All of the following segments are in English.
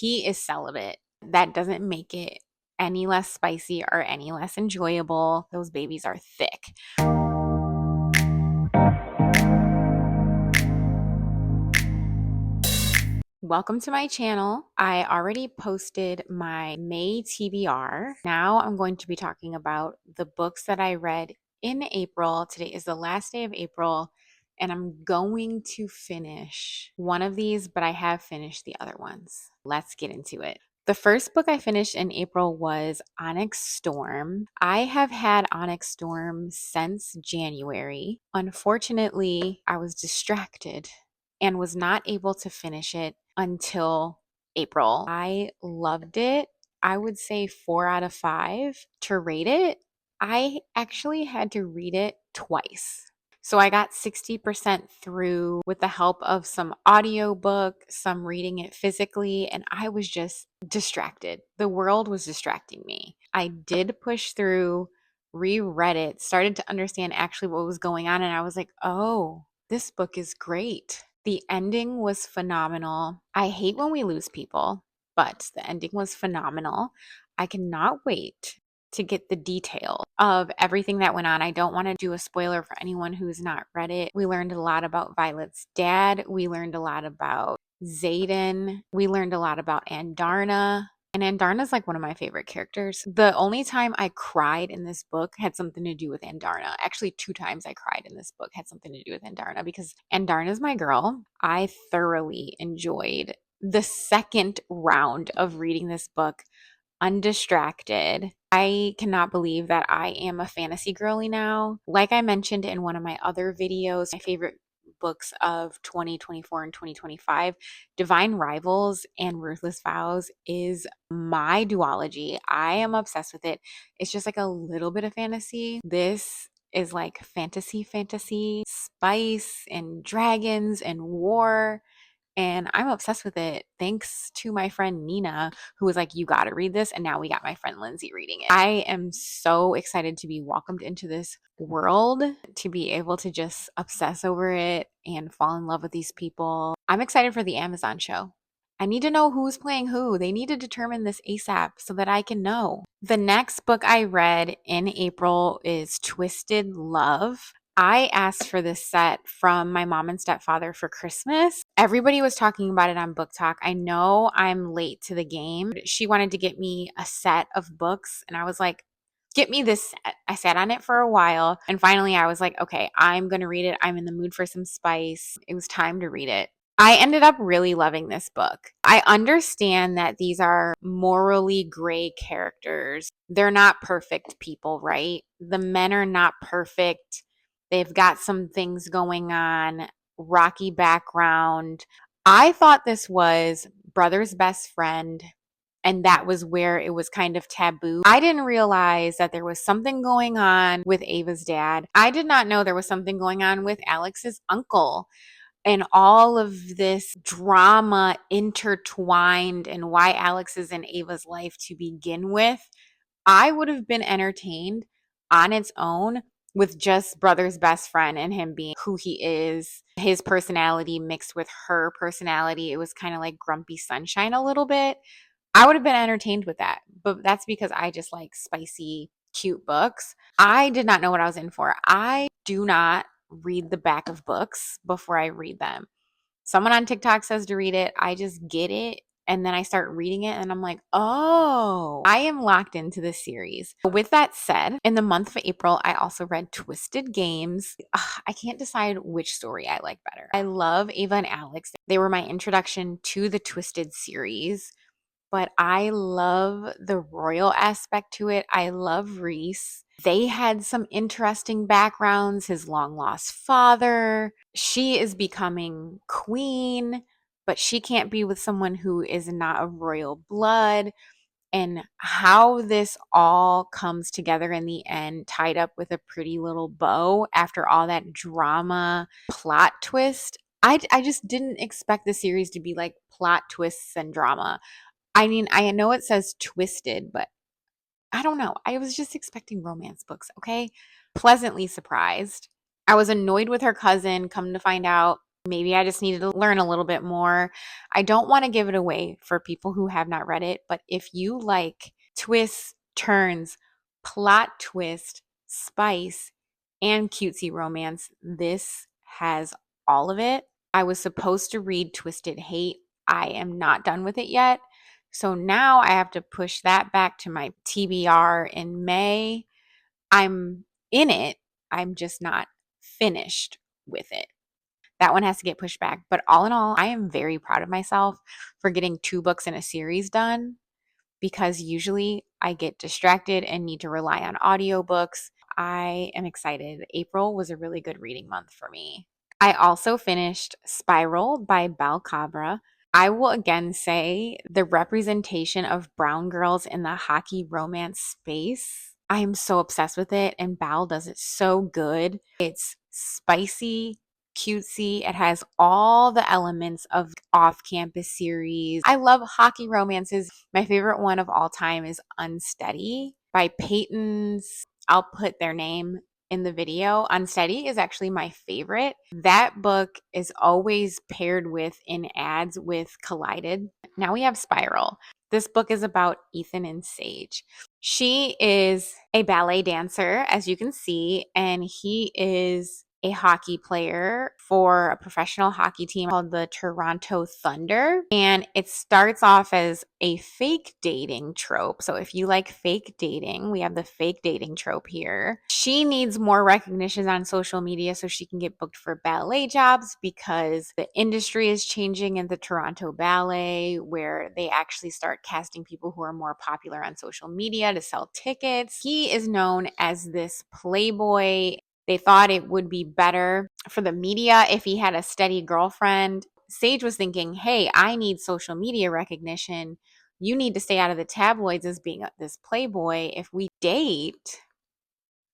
he is celibate. That doesn't make it any less spicy or any less enjoyable. Those babies are thick. Welcome to my channel. I already posted my May TBR. Now I'm going to be talking about the books that I read in April. Today is the last day of April, and I'm going to finish one of these, but I have finished the other ones. Let's get into it. The first book I finished in April was Onyx Storm. I have had Onyx Storm since January. Unfortunately, I was distracted and was not able to finish it until April. I loved it. I would say 4 out of 5 to rate it. I actually had to read it twice. So I got 60% through with the help of some audiobook, some reading it physically, and I was just distracted. The world was distracting me. I did push through, reread it, started to understand actually what was going on, and I was like, oh, this book is great. The ending was phenomenal. I hate when we lose people, but the ending was phenomenal. I cannot wait to get the detail of everything that went on. I don't want to do a spoiler for anyone who's not read it. We learned a lot about Violet's dad. We learned a lot about Xaden. We learned a lot about Andarna. And Andarna's like one of my favorite characters. The only time I cried in this book had something to do with Andarna. Actually, 2 times I cried in this book had something to do with Andarna because Andarna's my girl. I thoroughly enjoyed the second round of reading this book undistracted. I cannot believe that I am a fantasy girly now. Like I mentioned in one of my other videos, my favorite books of 2024 and 2025, Divine Rivals and Ruthless Vows is my duology. I am obsessed with it. It's just like a little bit of fantasy. This is like fantasy, spice and dragons and war. And I'm obsessed with it thanks to my friend Nina, who was like, you got to read this. And now we got my friend Lindsay reading it. I am so excited to be welcomed into this world, to be able to just obsess over it and fall in love with these people. I'm excited for the Amazon show. I need to know who's playing who. They need to determine this ASAP so that I can know. The next book I read in April is Twisted Love. I asked for this set from my mom and stepfather for Christmas. Everybody was talking about it on BookTok. I know I'm late to the game. She wanted to get me a set of books, and I was like, get me this set. I sat on it for a while, and finally I was like, okay, I'm going to read it. I'm in the mood for some spice. It was time to read it. I ended up really loving this book. I understand that these are morally gray characters. They're not perfect people, right? The men are not perfect. They've got some things going on, rocky background. I thought this was brother's best friend, and that was where it was kind of taboo. I didn't realize that there was something going on with Ava's dad. I did not know there was something going on with Alex's uncle. And all of this drama intertwined and why Alex is in Ava's life to begin with. I would have been entertained on its own with just brother's best friend and him being who he is, his personality mixed with her personality. It was kind of like Grumpy Sunshine a little bit. I would have been entertained with that, but that's because I just like spicy, cute books. I did not know what I was in for. I do not read the back of books before I read them. Someone on TikTok says to read it. I just get it. And then I start reading it and I'm like, oh, I am locked into this series. With that said, in the month of April, I also read Twisted Games. I can't decide which story I like better. I love Ava and Alex. They were my introduction to the Twisted series, but I love the royal aspect to it. I love Reese. They had some interesting backgrounds. His long lost father. She is becoming queen, but she can't be with someone who is not of royal blood. And how this all comes together in the end, tied up with a pretty little bow after all that drama, plot twist. I just didn't expect the series to be like plot twists and drama. I mean, I know it says twisted, but I don't know. I was just expecting romance books, okay? Pleasantly surprised. I was annoyed with her cousin. Come to find out, Maybe I just needed to learn a little bit more. I don't want to give it away for people who have not read it, but if you like twists, turns, plot twist, spice, and cutesy romance, this has all of it. I was supposed to read Twisted Hate. I am not done with it yet. So now I have to push that back to my TBR in May. I'm in it. I'm just not finished with it. That one has to get pushed back. But all in all, I am very proud of myself for getting 2 books in a series done because usually I get distracted and need to rely on audiobooks. I am excited. April was a really good reading month for me. I also finished Spiral by Bal Khabra. I will again say the representation of brown girls in the hockey romance space. I am so obsessed with it, and Bal does it so good. It's spicy, cutesy. It has all the elements of off-campus series. I love hockey romances. My favorite one of all time is Unsteady by Peyton's. I'll put their name in the video. Unsteady is actually my favorite. That book is always paired with in ads with Collided. Now we have Spiral. This book is about Ethan and Sage. She is a ballet dancer, as you can see, and he is a hockey player for a professional hockey team called the Toronto Thunder. And it starts off as a fake dating trope. So if you like fake dating, we have the fake dating trope here. She needs more recognition on social media so she can get booked for ballet jobs because the industry is changing in the Toronto Ballet, where they actually start casting people who are more popular on social media to sell tickets. He is known as this playboy. They thought it would be better for the media if he had a steady girlfriend. Sage was thinking, hey, I need social media recognition. You need to stay out of the tabloids as being this playboy. If we date,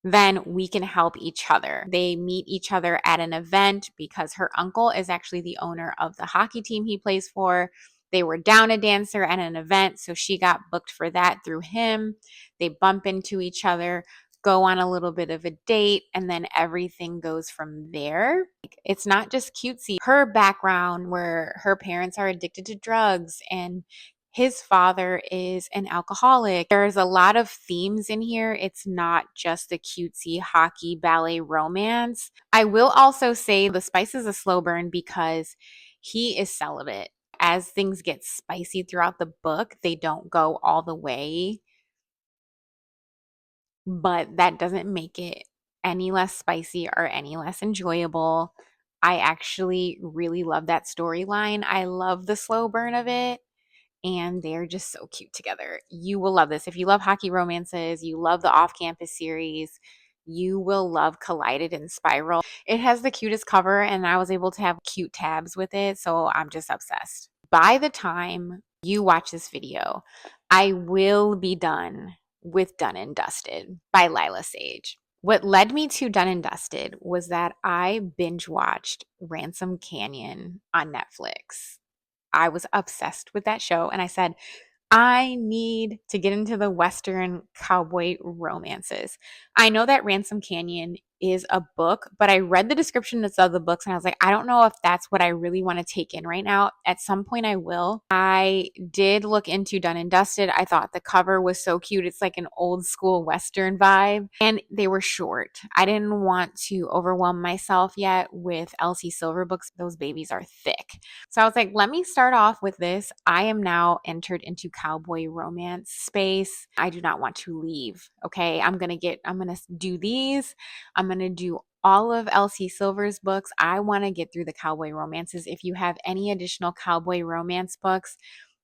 then we can help each other. They meet each other at an event because her uncle is actually the owner of the hockey team he plays for. They were down a dancer at an event, so she got booked for that through him. They bump into each other, go on a little bit of a date, and then everything goes from there. It's not just cutesy. Her background, where her parents are addicted to drugs and his father is an alcoholic. There's a lot of themes in here. It's not just a cutesy hockey ballet romance. I will also say the spice is a slow burn because he is celibate. As things get spicy throughout the book, they don't go all the way, but that doesn't make it any less spicy or any less enjoyable. I actually really love that storyline. I love the slow burn of it, and they're just so cute together. You will love this. If you love hockey romances, you love the off-campus series, you will love Collided and Spiral. It has the cutest cover, and I was able to have cute tabs with it, so I'm just obsessed. By the time you watch this video, I will be done with Done and Dusted by Lyla Sage. What led me to Done and Dusted was that I binge watched Ransom Canyon on Netflix. I was obsessed with that show, and I said, I need to get into the Western cowboy romances. I know that Ransom Canyon is a book, but I read the descriptions of the books and I was like, I don't know if that's what I really want to take in right now. At some point, I will. I did look into Done and Dusted. I thought the cover was so cute. It's like an old school Western vibe, and they were short. I didn't want to overwhelm myself yet with Elsie Silver books. Those babies are thick. So I was like, let me start off with this. I am now entered into cowboy romance space. I do not want to leave. Okay. I'm going to do these. I'm going to do all of Elsie Silver's books. I want to get through the cowboy romances. If you have any additional cowboy romance books,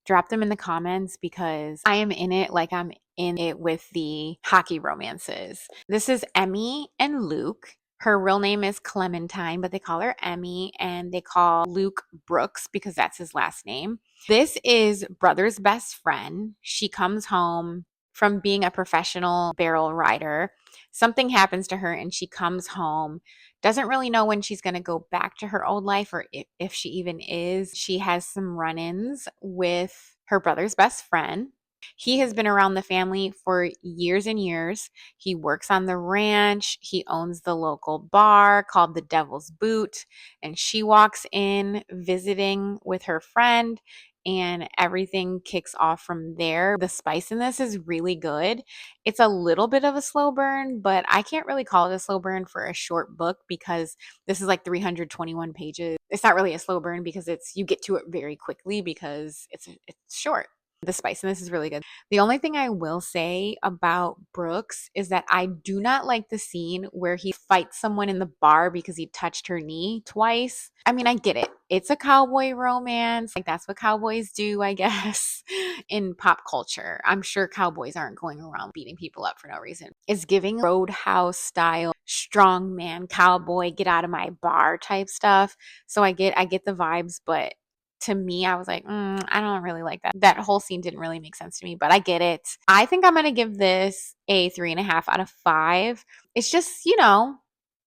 drop them in the comments because I am in it like I'm in it with the hockey romances. This is Emmy and Luke. Her real name is Clementine, but they call her Emmy, and they call Luke Brooks because that's his last name. This is brother's best friend. She comes home from being a professional barrel rider. Something happens to her and she comes home, doesn't really know when she's going to go back to her old life or if she even is. She has some run-ins with her brother's best friend. He has been around the family for years and years. He works on the ranch. He owns the local bar called the Devil's Boot. And she walks in visiting with her friend, and everything kicks off from there. The spice in this is really good. It's a little bit of a slow burn, but I can't really call it a slow burn for a short book because this is like 321 pages. It's not really a slow burn because you get to it very quickly because it's short. The spice in this is really good. The only thing I will say about Brooks is that I do not like the scene where he fights someone in the bar because he touched her knee twice. I mean, I get it. It's a cowboy romance. Like, that's what cowboys do, I guess, in pop culture. I'm sure cowboys aren't going around beating people up for no reason. It's giving Roadhouse style, strong man, cowboy, get out of my bar type stuff. So I get the vibes, but to me, I was like, I don't really like that. That whole scene didn't really make sense to me, but I get it. I think I'm going to give this a 3.5 out of 5. It's just,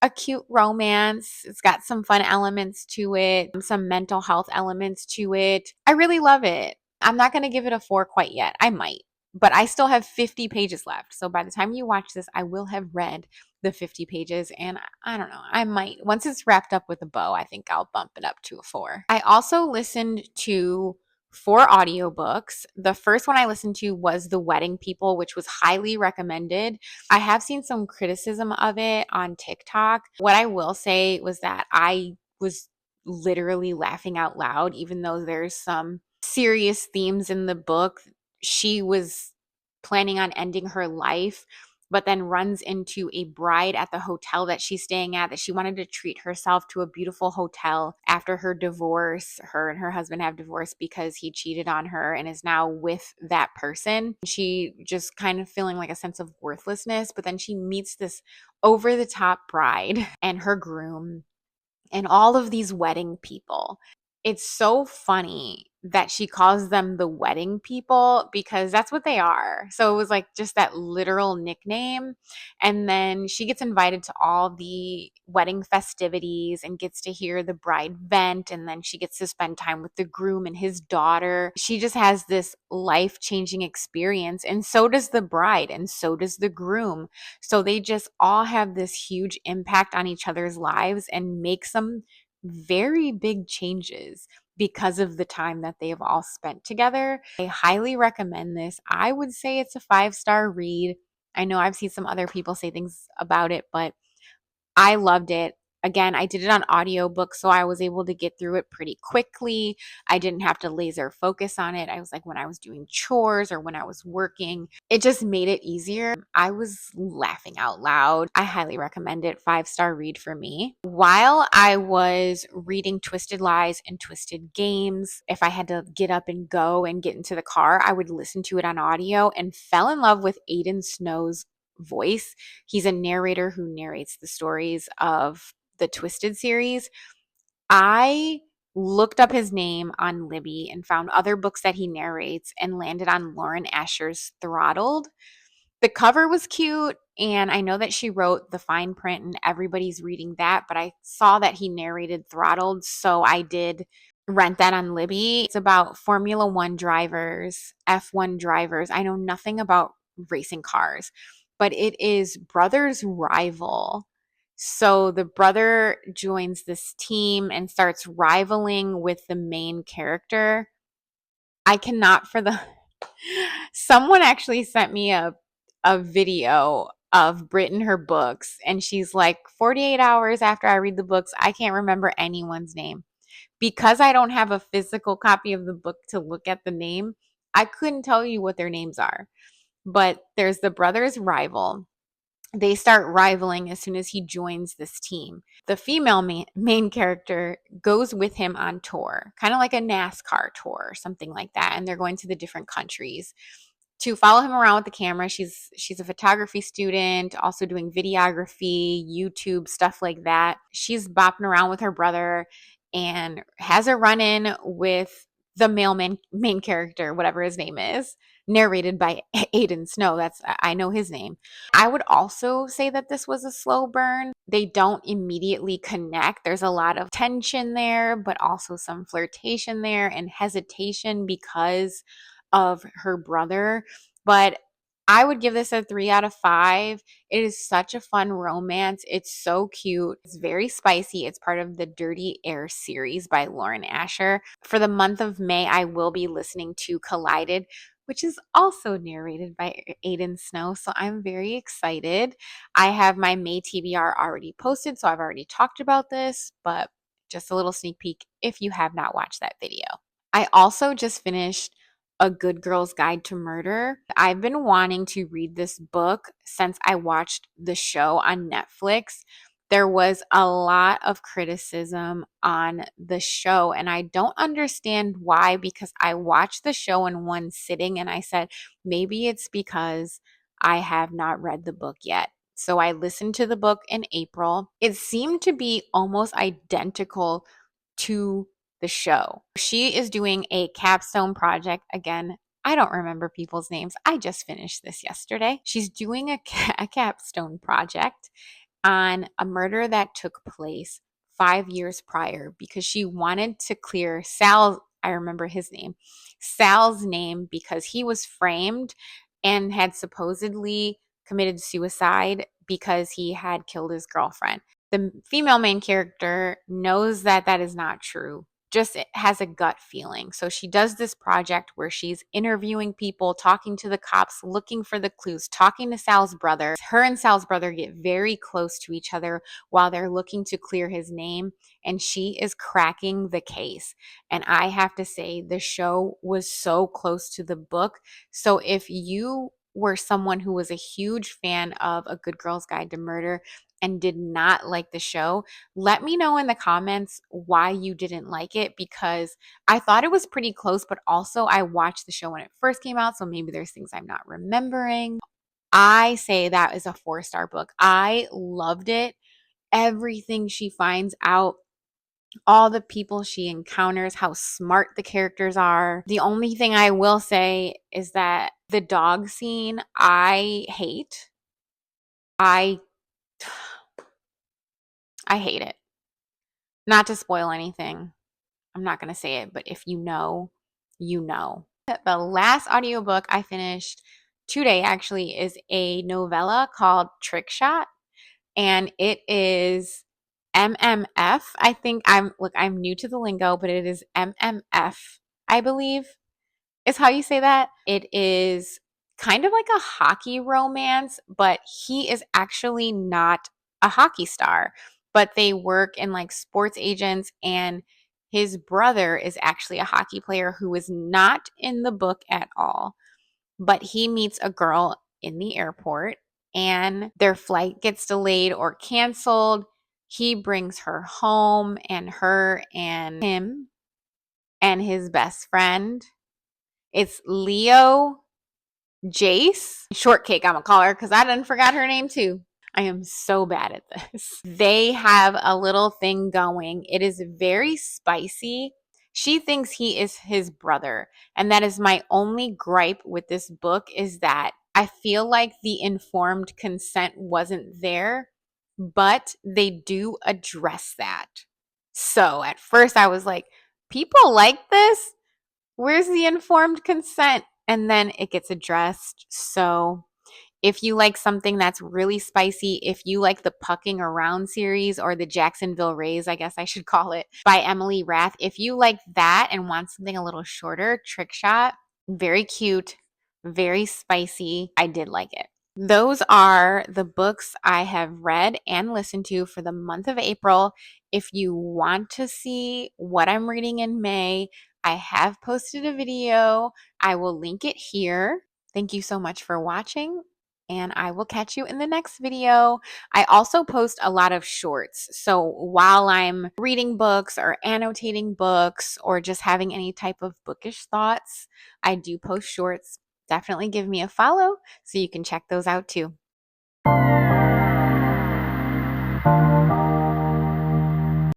a cute romance. It's got some fun elements to it, some mental health elements to it. I really love it. I'm not going to give it a 4 quite yet. I might, but I still have 50 pages left. So by the time you watch this, I will have read the 50 pages, and I don't know, I might, once it's wrapped up with a bow, I think I'll bump it up to a 4. I also listened to 4 audiobooks. The first one I listened to was The Wedding People, which was highly recommended. I have seen some criticism of it on TikTok. What I will say was that I was literally laughing out loud, even though there's some serious themes in the book. She was planning on ending her life, but then runs into a bride at the hotel that she's staying at, that she wanted to treat herself to a beautiful hotel after her divorce. Her and her husband have divorced because he cheated on her and is now with that person. She just kind of feeling like a sense of worthlessness, but then she meets this over the top bride and her groom and all of these wedding people. It's so funny that she calls them the wedding people because that's what they are. So it was like just that literal nickname. And then she gets invited to all the wedding festivities and gets to hear the bride vent. And then she gets to spend time with the groom and his daughter. She just has this life-changing experience. And so does the bride, and so does the groom. So they just all have this huge impact on each other's lives and make some very big changes because of the time that they have all spent together. I highly recommend this. I would say it's a 5-star read. I know I've seen some other people say things about it, but I loved it. Again, I did it on audiobook, so I was able to get through it pretty quickly. I didn't have to laser focus on it. I was like, when I was doing chores or when I was working, it just made it easier. I was laughing out loud. I highly recommend it. 5-star read for me. While I was reading Twisted Lies and Twisted Games, if I had to get up and go and get into the car, I would listen to it on audio and fell in love with Aiden Snow's voice. He's a narrator who narrates the stories of the Twisted series. I looked up his name on Libby and found other books that he narrates and landed on Lauren Asher's Throttled. The cover was cute, and I know that she wrote the fine print and everybody's reading that, but I saw that he narrated Throttled, so I did rent that on Libby. It's about Formula One drivers, F1 drivers. I know nothing about racing cars, but it is brother's rival. So the brother joins this team and starts rivaling with the main character. I cannot for the someone actually sent me a video of Brit and her books, and she's like, 48 hours after I read the books, I can't remember anyone's name. Because I don't have a physical copy of the book to look at the name, I couldn't tell you what their names are. But there's the brother's rival. They start rivaling as soon as he joins this team. The female main character goes with him on tour, kind of like a NASCAR tour or something like that. And they're going to the different countries to follow him around with the camera. She's a photography student, also doing videography, YouTube, stuff like that. She's bopping around with her brother and has a run-in with the main character, whatever his name is, narrated by Aiden Snow. I know his name. I would also say that this was a slow burn. They don't immediately connect. There's a lot of tension there, but also some flirtation there and hesitation because of her brother, but I would give this a 3 out of 5. It is such a fun romance. It's so cute. It's very spicy. It's part of the Dirty Air series by Lauren Asher. For the month of May, I will be listening to Collided, which is also narrated by Aiden Snow. So I'm very excited. I have my May TBR already posted, so I've already talked about this, but just a little sneak peek if you have not watched that video. I also just finished A Good Girl's Guide to Murder. I've been wanting to read this book since I watched the show on Netflix. There was a lot of criticism on the show, and I don't understand why, because I watched the show in one sitting and I said, maybe it's because I have not read the book yet. So I listened to the book in April. It seemed to be almost identical to the show. She is doing a capstone project. Again, I don't remember people's names. I just finished this yesterday. She's doing a capstone project on a murder that took place 5 years prior because she wanted to clear Sal's, I remember his name, Sal's name, because he was framed and had supposedly committed suicide because he had killed his girlfriend. The female main character knows that that is not true, just has a gut feeling. So she does this project where she's interviewing people, talking to the cops, looking for the clues, talking to Sal's brother. Her and Sal's brother get very close to each other while they're looking to clear his name, and she is cracking the case. And I have to say, the show was so close to the book. So if you were someone who was a huge fan of A Good Girl's Guide to Murder and did not like the show, let me know in the comments why you didn't like it, because I thought it was pretty close, but also I watched the show when it first came out, so maybe there's things I'm not remembering. I say that is a 4-star book. I loved it. Everything she finds out, all the people she encounters, how smart the characters are. The only thing I will say is that the dog scene, I hate. I I hate it. Not to spoil anything, I'm not going to say it, but if you know, you know. The last audiobook I finished today actually is a novella called Trick Shot, and it is MMF. I think I'm new to the lingo, but it is MMF, I believe is how you say that. It is kind of like a hockey romance, but he is actually not a hockey star, but they work in like sports agents, and his brother is actually a hockey player who is not in the book at all. But he meets a girl in the airport and their flight gets delayed or canceled. He brings her home, and her and him and his best friend, it's Leo Jace. Shortcake, I'm gonna call her because I done forgot her name too. I am so bad at this. They have a little thing going. It is very spicy. She thinks he is his brother. And that is my only gripe with this book, is that I feel like the informed consent wasn't there, but they do address that. So at first I was like, people like this? Where's the informed consent? And then it gets addressed. So if you like something that's really spicy, if you like the Pucking Around series, or the Jacksonville Rays, I guess I should call it, by Emily Rath, if you like that and want something a little shorter, Trick Shot, very cute, very spicy. I did like it. Those are the books I have read and listened to for the month of April. If you want to see what I'm reading in May, I have posted a video. I will link it here. Thank you so much for watching, and I will catch you in the next video. I also post a lot of shorts. So while I'm reading books or annotating books or just having any type of bookish thoughts, I do post shorts. Definitely give me a follow so you can check those out too.